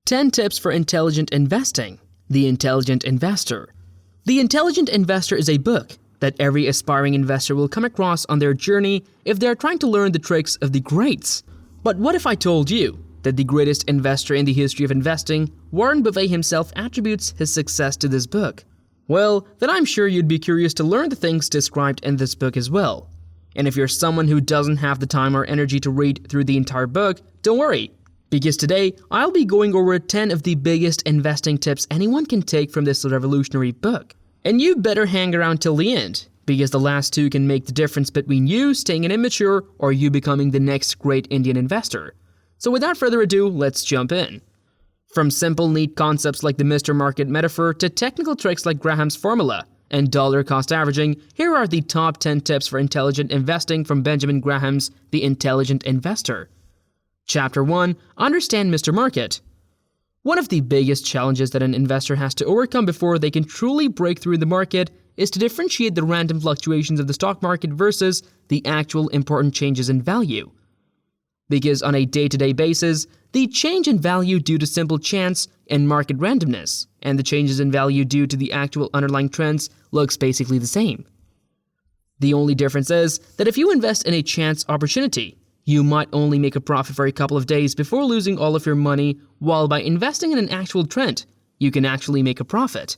10 Tips for Intelligent Investing. The Intelligent Investor. The Intelligent Investor is a book that every aspiring investor will come across on their journey if they are trying to learn the tricks of the greats. But what if I told you that the greatest investor in the history of investing, Warren Buffett himself, attributes his success to this book? Well, then I'm sure you'd be curious to learn the things described in this book as well. And if you're someone who doesn't have the time or energy to read through the entire book, don't worry, because today I'll be going over 10 of the biggest investing tips anyone can take from this revolutionary book. And you better hang around till the end, because the last two can make the difference between you staying an immature or you becoming the next great Indian investor. So without further ado, let's jump in. From simple, neat concepts like the Mr. Market metaphor to technical tricks like Graham's formula and dollar cost averaging, here are the top 10 tips for intelligent investing from Benjamin Graham's The Intelligent Investor. Chapter 1. Understand Mr. Market. One of the biggest challenges that an investor has to overcome before they can truly break through in the market is to differentiate the random fluctuations of the stock market versus the actual important changes in value. Because on a day-to-day basis, the change in value due to simple chance and market randomness, and the changes in value due to the actual underlying trends looks basically the same. The only difference is that if you invest in a chance opportunity, you might only make a profit for a couple of days before losing all of your money, while by investing in an actual trend, you can actually make a profit.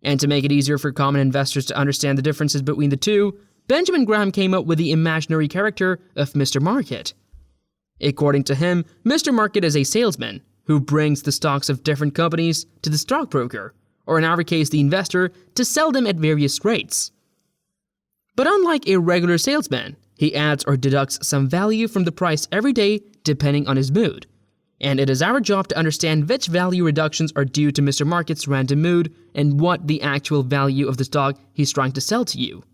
And to make it easier for common investors to understand the differences between the two, Benjamin Graham came up with the imaginary character of Mr. Market. According to him, Mr. Market is a salesman who brings the stocks of different companies to the stockbroker, or in our case the investor, to sell them at various rates. But unlike a regular salesman, he adds or deducts some value from the price every day depending on his mood. And it is our job to understand which value reductions are due to Mr. Market's random mood and what the actual value of the stock he's trying to sell to you.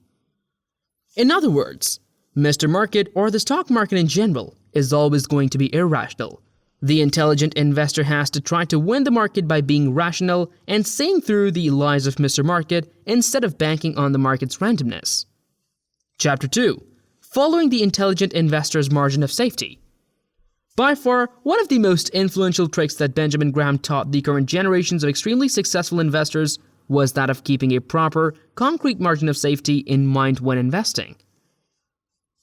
In other words, Mr. Market, or the stock market in general, is always going to be irrational. The intelligent investor has to try to win the market by being rational and seeing through the lies of Mr. Market instead of banking on the market's randomness. Chapter 2. Following the intelligent investor's margin of safety. By far, one of the most influential tricks that Benjamin Graham taught the current generations of extremely successful investors was that of keeping a proper, concrete margin of safety in mind when investing.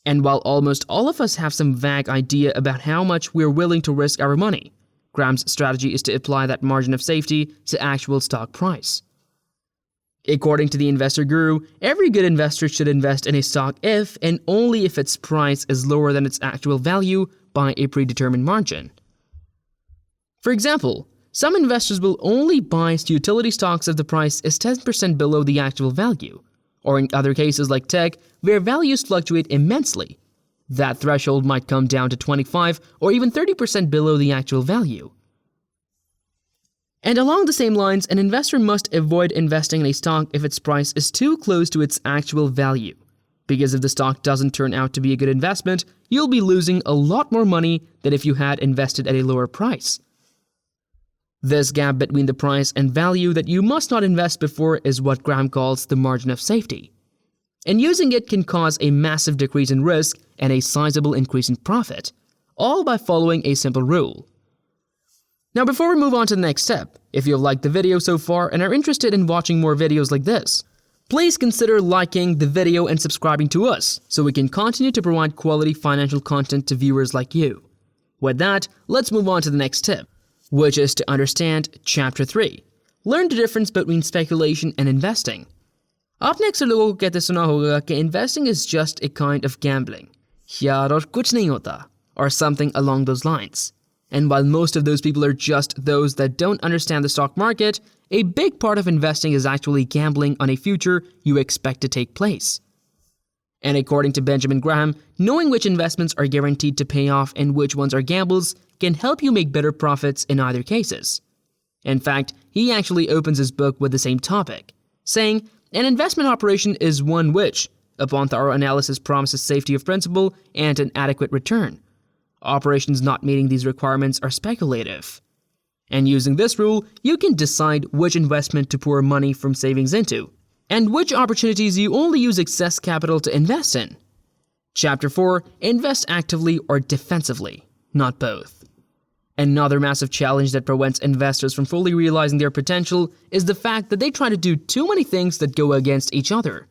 And while almost all of us have some vague idea about how much we're willing to risk our money, Graham's strategy is to apply that margin of safety to actual stock price. According to the investor guru, every good investor should invest in a stock if and only if its price is lower than its actual value by a predetermined margin. For example, some investors will only buy utility stocks if the price is 10% below the actual value, or in other cases like tech, where values fluctuate immensely. That threshold might come down to 25 or even 30% below the actual value. And along the same lines, an investor must avoid investing in a stock if its price is too close to its actual value. Because if the stock doesn't turn out to be a good investment, you'll be losing a lot more money than if you had invested at a lower price. This gap between the price and value that you must not invest before is what Graham calls the margin of safety. And using it can cause a massive decrease in risk and a sizable increase in profit, all by following a simple rule. Now before we move on to the next step, if you've liked the video so far and are interested in watching more videos like this, please consider liking the video and subscribing to us so we can continue to provide quality financial content to viewers like you. With that, let's move on to the next tip, which is to understand Chapter 3. Learn the difference between speculation and investing. आपने अक्सर लोगों को कहते सुना होगा कि investing is just a kind of gambling. यार और कुछ नहीं होता, or something along those lines. And while most of those people are just those that don't understand the stock market, a big part of investing is actually gambling on a future you expect to take place. And according to Benjamin Graham, knowing which investments are guaranteed to pay off and which ones are gambles can help you make better profits in either cases. In fact, he actually opens his book with the same topic, saying, an investment operation is one which, upon thorough analysis, promises safety of principal and an adequate return. Operations not meeting these requirements are speculative. And using this rule, you can decide which investment to pour money from savings into, and which opportunities you only use excess capital to invest in. Chapter 4. Invest actively or defensively, not both. Another massive challenge that prevents investors from fully realizing their potential is the fact that they try to do too many things that go against each other.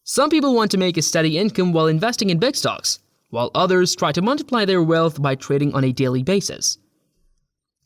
Some people want to make a steady income while investing in big stocks, while others try to multiply their wealth by trading on a daily basis.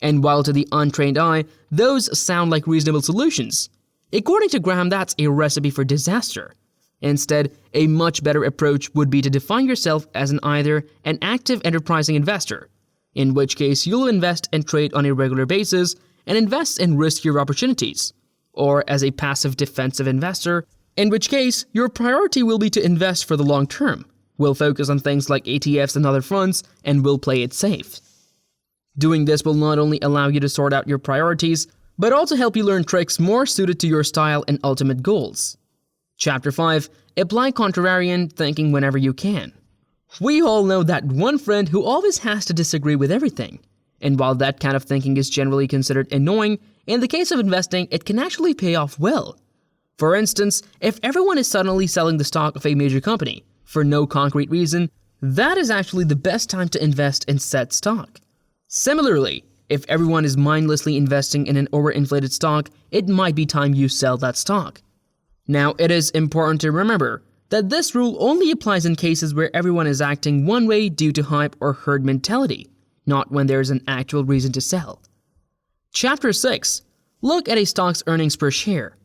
And while to the untrained eye, those sound like reasonable solutions, according to Graham, that's a recipe for disaster. Instead, a much better approach would be to define yourself as either an active enterprising investor, in which case you'll invest and trade on a regular basis and invest in riskier opportunities, or as a passive defensive investor, in which case your priority will be to invest for the long term, will focus on things like ETFs and other funds, and will play it safe. Doing this will not only allow you to sort out your priorities, but also help you learn tricks more suited to your style and ultimate goals. Chapter 5. Apply contrarian thinking whenever you can. We all know that one friend who always has to disagree with everything. And while that kind of thinking is generally considered annoying, in the case of investing, it can actually pay off well. For instance, if everyone is suddenly selling the stock of a major company for no concrete reason, that is actually the best time to invest in said stock. Similarly, if everyone is mindlessly investing in an overinflated stock, it might be time you sell that stock. Now, it is important to remember that this rule only applies in cases where everyone is acting one way due to hype or herd mentality, not when there is an actual reason to sell. Chapter 6. Look at a stock's earnings per share.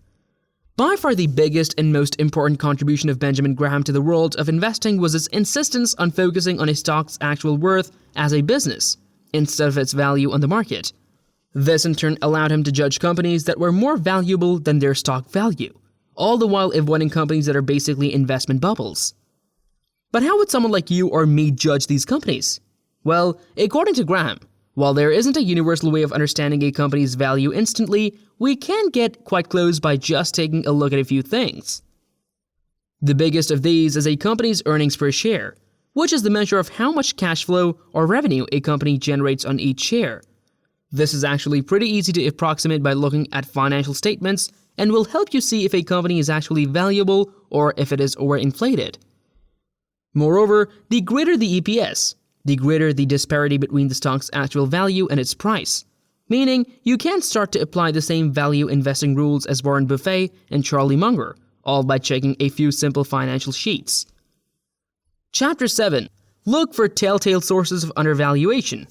By far the biggest and most important contribution of Benjamin Graham to the world of investing was his insistence on focusing on a stock's actual worth as a business, instead of its value on the market. This in turn allowed him to judge companies that were more valuable than their stock value, all the while avoiding companies that are basically investment bubbles. But how would someone like you or me judge these companies? Well, according to Graham, while there isn't a universal way of understanding a company's value instantly, we can get quite close by just taking a look at a few things. The biggest of these is a company's earnings per share, which is the measure of how much cash flow or revenue a company generates on each share. This is actually pretty easy to approximate by looking at financial statements and will help you see if a company is actually valuable or if it is overinflated. Moreover, the greater the EPS, the greater the disparity between the stock's actual value and its price, meaning you can start to apply the same value investing rules as Warren Buffett and Charlie Munger, all by checking a few simple financial sheets. Chapter 7. Look for telltale sources of undervaluation.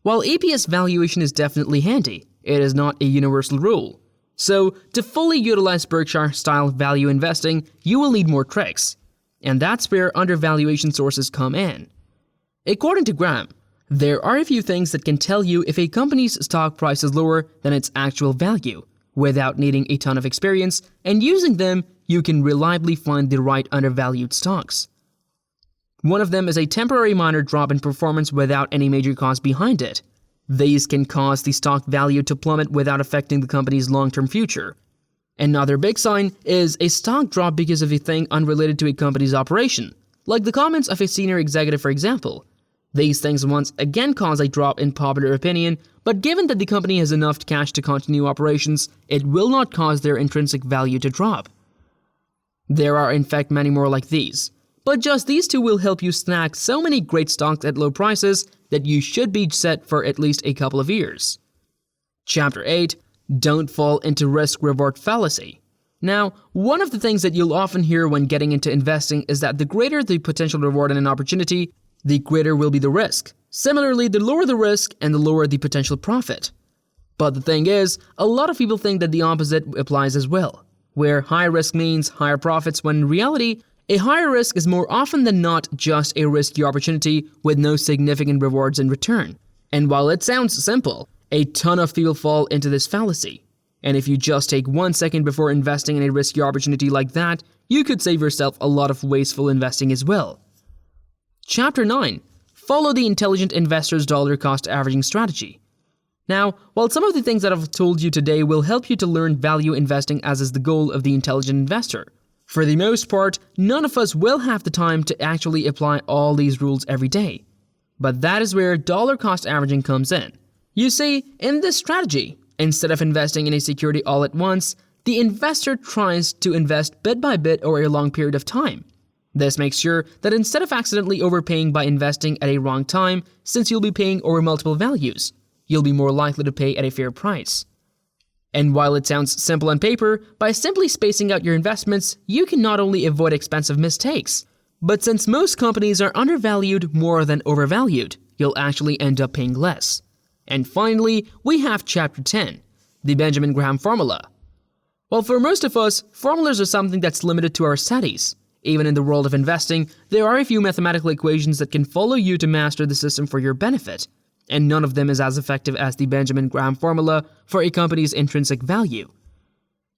While EPS valuation is definitely handy, it is not a universal rule. So, to fully utilize Berkshire-style value investing, you will need more tricks. And that's where undervaluation sources come in. According to Graham, there are a few things that can tell you if a company's stock price is lower than its actual value, without needing a ton of experience, and using them, you can reliably find the right undervalued stocks. One of them is a temporary minor drop in performance without any major cause behind it. These can cause the stock value to plummet without affecting the company's long-term future. Another big sign is a stock drop because of a thing unrelated to a company's operation, like the comments of a senior executive, for example. These things once again cause a drop in popular opinion, but given that the company has enough cash to continue operations, it will not cause their intrinsic value to drop. There are in fact many more like these, but just these two will help you snag so many great stocks at low prices that you should be set for at least a couple of years. Chapter 8. Don't fall into risk-reward fallacy. Now, one of the things that you'll often hear when getting into investing is that the greater the potential reward in an opportunity, the greater will be the risk. Similarly, the lower the risk and the lower the potential profit. But the thing is, a lot of people think that the opposite applies as well, where high risk means higher profits when in reality, a higher risk is more often than not just a risky opportunity with no significant rewards in return. And while it sounds simple, a ton of people fall into this fallacy. And if you just take 1 second before investing in a risky opportunity like that, you could save yourself a lot of wasteful investing as well. Chapter 9. Follow the intelligent investor's dollar cost averaging strategy. Now, while some of the things that I've told you today will help you to learn value investing as is the goal of the intelligent investor, for the most part, none of us will have the time to actually apply all these rules every day. But that is where dollar cost averaging comes in. You see, in this strategy, instead of investing in a security all at once, the investor tries to invest bit by bit over a long period of time. This makes sure that instead of accidentally overpaying by investing at a wrong time, since you'll be paying over multiple values, you'll be more likely to pay at a fair price. And while it sounds simple on paper, by simply spacing out your investments, you can not only avoid expensive mistakes, but since most companies are undervalued more than overvalued, you'll actually end up paying less. And finally, we have Chapter 10, the Benjamin Graham Formula. Well, for most of us, formulas are something that's limited to our studies. Even in the world of investing, there are a few mathematical equations that can follow you to master the system for your benefit. And none of them is as effective as the Benjamin Graham formula for a company's intrinsic value.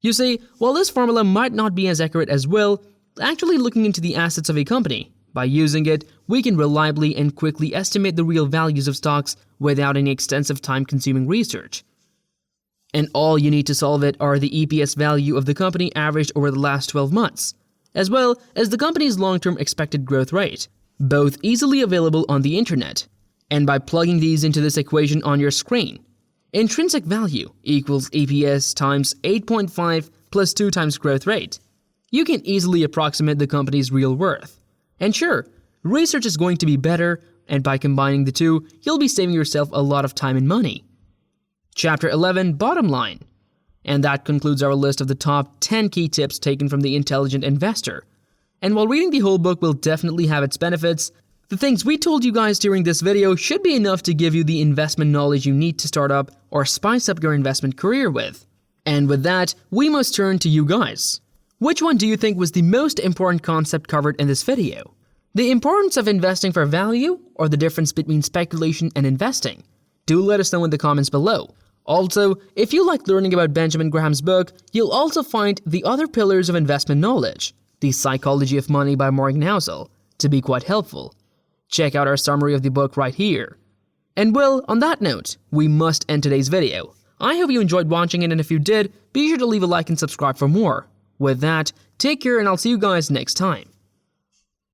You see, while this formula might not be as accurate as well, actually looking into the assets of a company, by using it, we can reliably and quickly estimate the real values of stocks without any extensive time-consuming research. And all you need to solve it are the EPS value of the company averaged over the last 12 months, as well as the company's long-term expected growth rate, both easily available on the internet. And by plugging these into this equation on your screen, intrinsic value equals EPS times 8.5 plus 2 times growth rate. You can easily approximate the company's real worth. And sure, research is going to be better, and by combining the two, you'll be saving yourself a lot of time and money. Chapter 11, Bottom Line. And that concludes our list of the top 10 key tips taken from The Intelligent Investor. And while reading the whole book will definitely have its benefits, the things we told you guys during this video should be enough to give you the investment knowledge you need to start up or spice up your investment career with. And with that, we must turn to you guys. Which one do you think was the most important concept covered in this video? The importance of investing for value or the difference between speculation and investing? Do let us know in the comments below. Also, if you like learning about Benjamin Graham's book, you'll also find the other pillars of investment knowledge, The Psychology of Money by Morgan Housel, to be quite helpful. Check out our summary of the book right here. And well, on that note, we must end today's video. I hope you enjoyed watching it, and if you did, be sure to leave a like and subscribe for more. With that, take care and I'll see you guys next time.